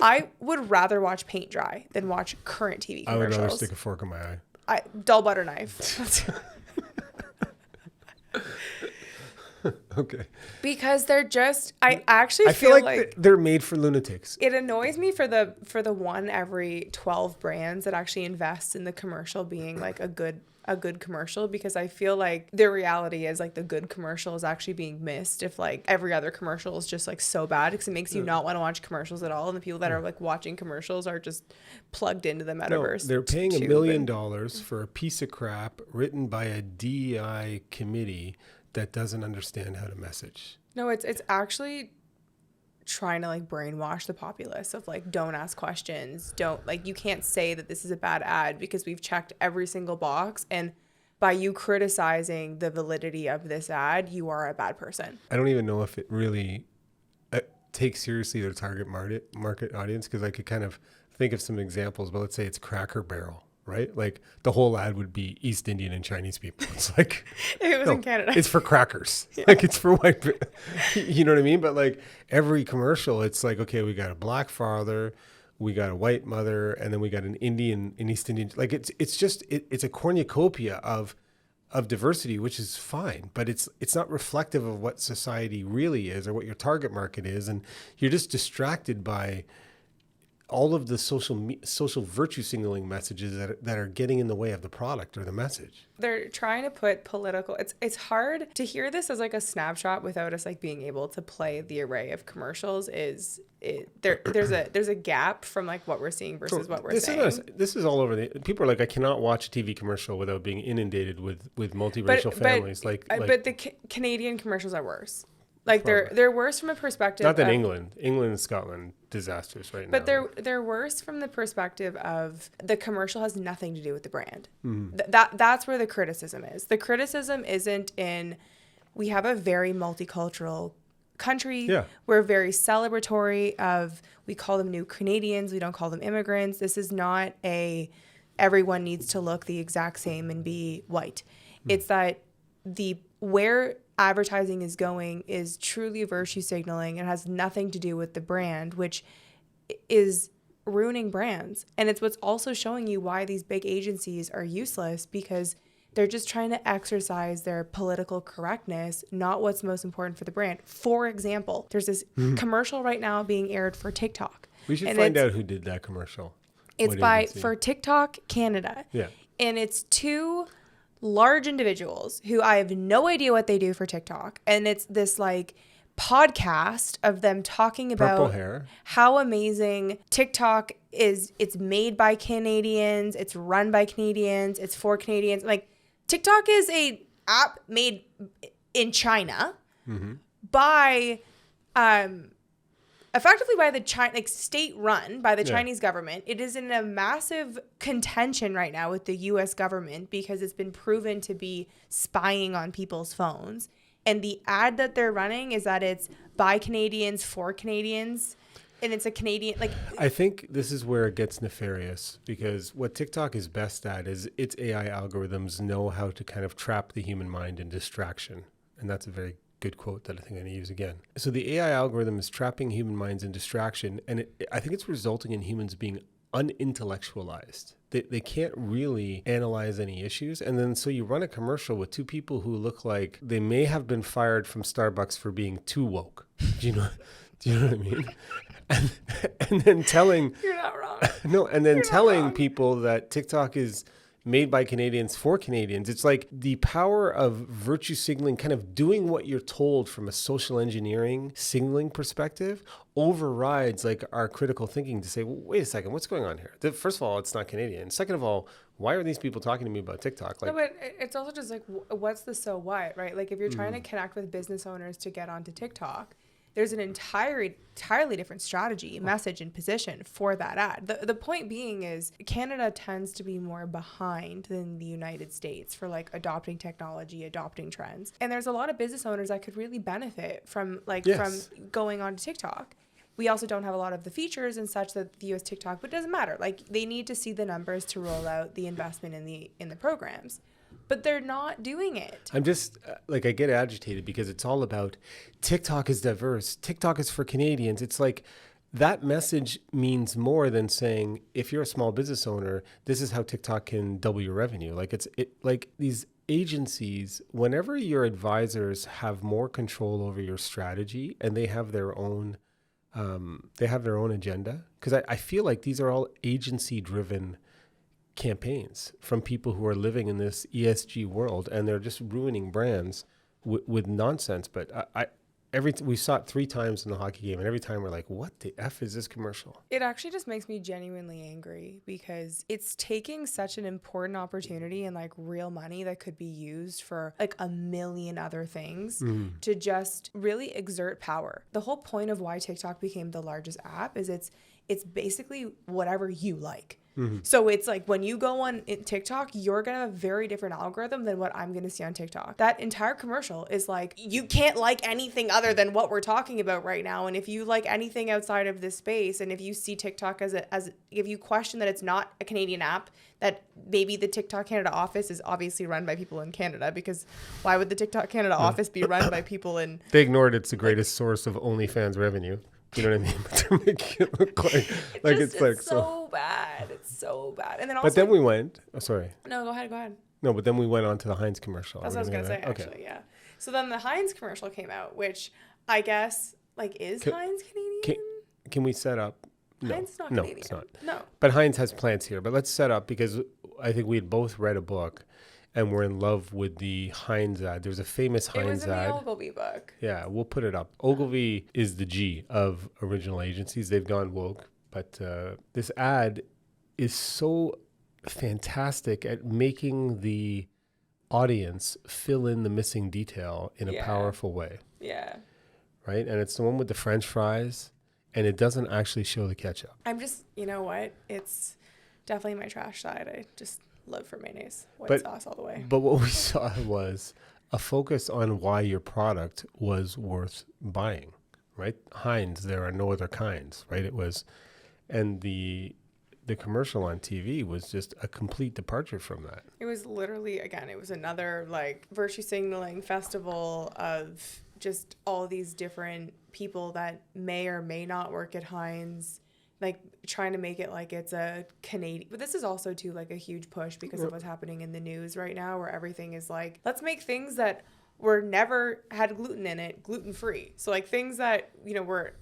I would rather watch paint dry than watch current TV I would commercials. rather stick a fork in my eye. Dull butter knife. Okay. Because they're just, I actually I feel like they're made for lunatics. It annoys me for the one every 12 brands that actually invest in the commercial being like a good commercial, because I feel like the reality is like the good commercial is actually being missed if like every other commercial is just like so bad, because it makes you not want to watch commercials at all, and the people that are like watching commercials are just plugged into the metaverse. No, they're paying $1 million for a piece of crap written by a DEI committee that doesn't understand how to message. No, it's actually trying to like brainwash the populace of like, don't ask questions, don't like, you can't say that this is a bad ad because we've checked every single box, and by you criticizing the validity of this ad, you are a bad person. I don't even know if it really takes seriously their target market audience, because I could kind of think of some examples, but let's say it's Cracker Barrel, right? Like the whole ad would be East Indian and Chinese people. It's like, it was in Canada. It's for crackers. Yeah. Like it's for white, you know what I mean? But like every commercial, it's like, okay, we got a black father, we got a white mother, and then we got an East Indian. Like it's just a cornucopia of diversity, which is fine, but it's not reflective of what society really is or what your target market is. And you're just distracted by all of the social virtue signaling messages that are getting in the way of the product or the message. They're trying to put political, it's hard to hear this as like a snapshot without us like being able to play the array of commercials. There's a gap from like what we're seeing versus what we're saying. This is all over people are like, I cannot watch a TV commercial without being inundated with multiracial families. But the Canadian commercials are worse. Like they're worse from a perspective. Not than England and Scotland, disastrous right now. But they're worse from the perspective of the commercial has nothing to do with the brand. Mm-hmm. That's where the criticism is. The criticism isn't in, we have a very multicultural country. Yeah. We're very celebratory of, we call them new Canadians. We don't call them immigrants. This is not everyone needs to look the exact same and be white. Mm-hmm. It's that where advertising is going is truly virtue signaling and has nothing to do with the brand, which is ruining brands. And it's what's also showing you why these big agencies are useless, because they're just trying to exercise their political correctness, not what's most important for the brand. For example, there's this commercial right now being aired for TikTok. We should find out who did that commercial. It's for TikTok Canada. Yeah. And it's two large individuals who I have no idea what they do for TikTok. And it's this like podcast of them talking about how amazing TikTok is. It's made by Canadians. It's run by Canadians. It's for Canadians. Like TikTok is a app made in China by, effectively by the state run by the Chinese government. It is in a massive contention right now with the U.S. government because it's been proven to be spying on people's phones. And the ad that they're running is that it's by Canadians for Canadians. And it's a Canadian, I think this is where it gets nefarious, because what TikTok is best at is its AI algorithms know how to kind of trap the human mind in distraction. And that's a very good quote that I think I'm going to use again. So the AI algorithm is trapping human minds in distraction, and I think it's resulting in humans being unintellectualized. They can't really analyze any issues. And then so you run a commercial with two people who look like they may have been fired from Starbucks for being too woke. Do you know what I mean? And then telling... You're not wrong. No, and then telling people that TikTok is made by Canadians for Canadians. It's like the power of virtue signaling, kind of doing what you're told from a social engineering signaling perspective, overrides like our critical thinking to say, well, wait a second, what's going on here? First of all, it's not Canadian. Second of all, why are these people talking to me about TikTok? No, but it's also just like, what's the so what, right? Like if you're trying to connect with business owners to get onto TikTok, there's an entirely different strategy, message, and position for that ad. The point being is Canada tends to be more behind than the United States for like adopting technology, adopting trends. And there's a lot of business owners that could really benefit from from going on to TikTok. We also don't have a lot of the features and such that the US TikTok, but it doesn't matter. Like they need to see the numbers to roll out the investment in the programs. But they're not doing it. I'm just I get agitated because it's all about TikTok is diverse. TikTok is for Canadians. It's like that message means more than saying, if you're a small business owner, this is how TikTok can double your revenue. Like like these agencies, whenever your advisors have more control over your strategy and they have their own agenda, because I feel like these are all agency driven campaigns from people who are living in this ESG world, and they're just ruining brands with nonsense. But we saw it 3 times in the hockey game, and every time we're like, what the F is this commercial? It actually just makes me genuinely angry, because it's taking such an important opportunity and like real money that could be used for like a million other things to just really exert power. The whole point of why TikTok became the largest app is it's basically whatever you like. So it's like when you go on TikTok, you're going to have a very different algorithm than what I'm going to see on TikTok. That entire commercial is like, you can't like anything other than what we're talking about right now. And if you like anything outside of this space, and if you see TikTok as if you question that it's not a Canadian app, that maybe the TikTok Canada office is obviously run by people in Canada, because why would the TikTok Canada office be run by people in... They ignored it's the greatest source of OnlyFans revenue. You know what I mean? But they're making it look like it's like so bad. It's so bad. And then also, but then we went. Oh, sorry. No, go ahead. No, but then we went on to the Heinz commercial. That's what I was gonna say. Actually, okay. Yeah. So then the Heinz commercial came out, which I guess is Heinz Canadian? Can we set up? No, Heinz is not Canadian. No, it's not. No. But Heinz has plants here. But let's set up, because I think we had both read a book, and we're in love with the Heinz ad. There's a famous Heinz ad. It was in the Ogilvy book. Yeah, we'll put it up. Ogilvy is the G of original agencies. They've gone woke. But this ad is so fantastic at making the audience fill in the missing detail in a powerful way. Yeah. Right? And it's the one with the French fries, and it doesn't actually show the ketchup. I'm just, you know what? It's definitely my trash side. I just... live for mayonnaise, white sauce all the way. But what we saw was a focus on why your product was worth buying, right? Heinz, there are no other kinds, right? It was, and the commercial on TV was just a complete departure from that. It was literally, again, it was another like virtue signaling festival of just all these different people that may or may not work at Heinz, like trying to make it like it's a Canadian, but this is also too like a huge push because of what's happening in the news right now, where everything is like, let's make things that were never had gluten in it gluten free. So like things that, you know, were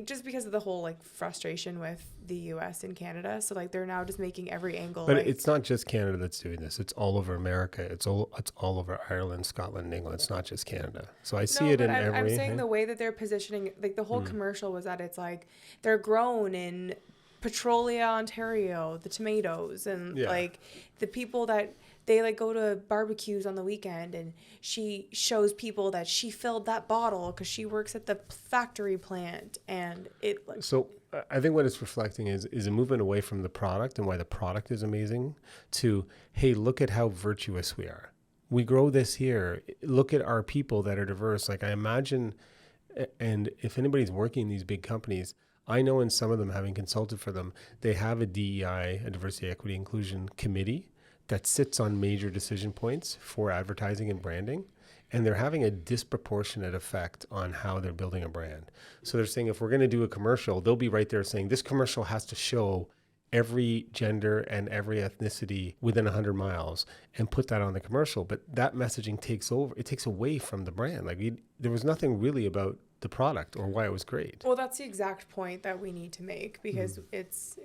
just because of the whole like frustration with the US and Canada. So like they're now just making every angle. But it's not just Canada that's doing this. It's all over America. It's all over Ireland, Scotland, and England. It's not just Canada. So I see it in every... I'm saying the way that they're positioning, like the whole commercial was that it's like they're grown in Petrolia, Ontario, the tomatoes, and like the people that they like go to barbecues on the weekend, and she shows people that she filled that bottle because she works at the factory plant, and it like... So I think what it's reflecting is a movement away from the product and why the product is amazing to, hey, look at how virtuous we are. We grow this here. Look at our people that are diverse. Like I imagine, and if anybody's working in these big companies, I know in some of them, having consulted for them, they have a DEI, a diversity, equity, inclusion committee that sits on major decision points for advertising and branding. And they're having a disproportionate effect on how they're building a brand. So they're saying, if we're going to do a commercial, they'll be right there saying, this commercial has to show every gender and every ethnicity within 100 miles and put that on the commercial. But that messaging takes over. It takes away from the brand. Like there was nothing really about the product or why it was great. Well, that's the exact point that we need to make, because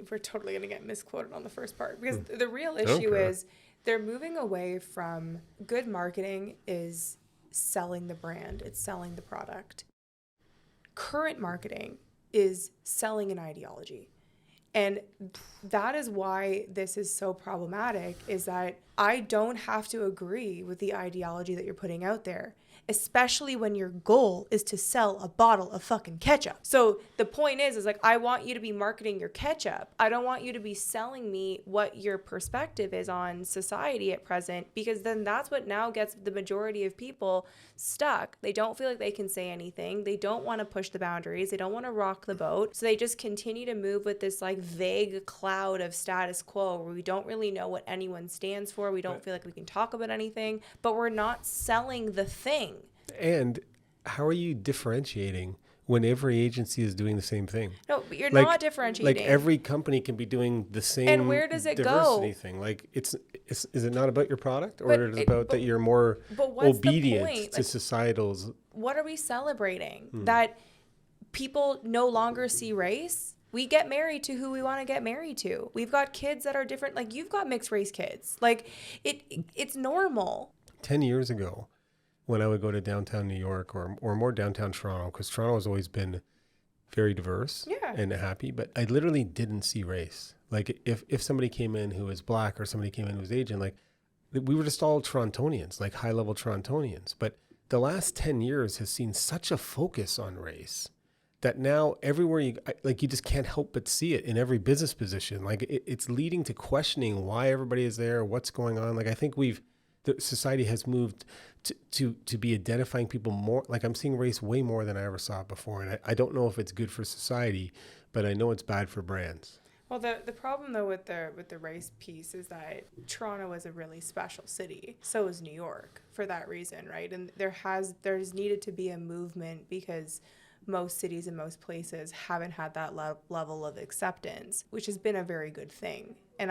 we're totally going to get misquoted on the first part, because the real issue is they're moving away from good marketing is selling the brand, it's selling the product. Current marketing is selling an ideology. And that is why this is so problematic, is that I don't have to agree with the ideology that you're putting out there, especially when your goal is to sell a bottle of fucking ketchup. So the point is like, I want you to be marketing your ketchup. I don't want you to be selling me what your perspective is on society at present, because then that's what now gets the majority of people stuck. They don't feel like they can say anything. They don't want to push the boundaries. They don't want to rock the boat. So they just continue to move with this like vague cloud of status quo where we don't really know what anyone stands for. We don't feel like we can talk about anything, but we're not selling the thing. And how are you differentiating when every agency is doing the same thing? No, but you're not differentiating. Like every company can be doing the same and where does it diversity go? thing. Like is it not about your product, or is it about that you're more obedient to societal's? What are we celebrating? That people no longer see race? We get married to who we want to get married to. We've got kids that are different. Like you've got mixed race kids. Like it's normal. 10 years ago, when I would go to downtown New York or more downtown Toronto, because Toronto has always been very diverse and happy, but I literally didn't see race. Like if somebody came in who was black or somebody came in who was Asian, like we were just all Torontonians, like high level Torontonians. But the last 10 years has seen such a focus on race that now everywhere you just can't help but see it in every business position. Like it's leading to questioning why everybody is there, what's going on. Like I think the society has moved to be identifying people more. Like I'm seeing race way more than I ever saw it before. And I don't know if it's good for society, but I know it's bad for brands. Well, the problem though with the race piece is that Toronto is a really special city. So is New York for that reason, right? And there's needed to be a movement because most cities and most places haven't had that level of acceptance, which has been a very good thing. And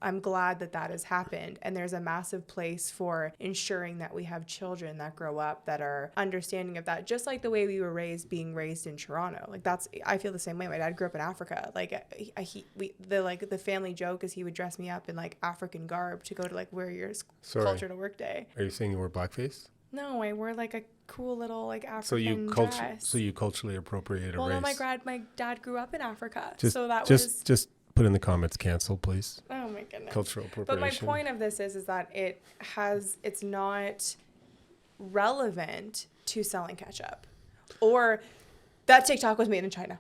I'm glad that has happened. And there's a massive place for ensuring that we have children that grow up that are understanding of that, just like the way we were being raised in Toronto. Like I feel the same way. My dad grew up in Africa. Like the family joke is he would dress me up in like African garb to go to like wear your culture to work day. Are you saying you wore blackface? No, I wore like a cool little like African dress. So you culturally appropriated a race. Well, no, my dad grew up in Africa, just put in the comments cancel, please. Oh my goodness. Cultural appropriation. But my point of this is that it's not relevant to selling ketchup, or that TikTok was made in China.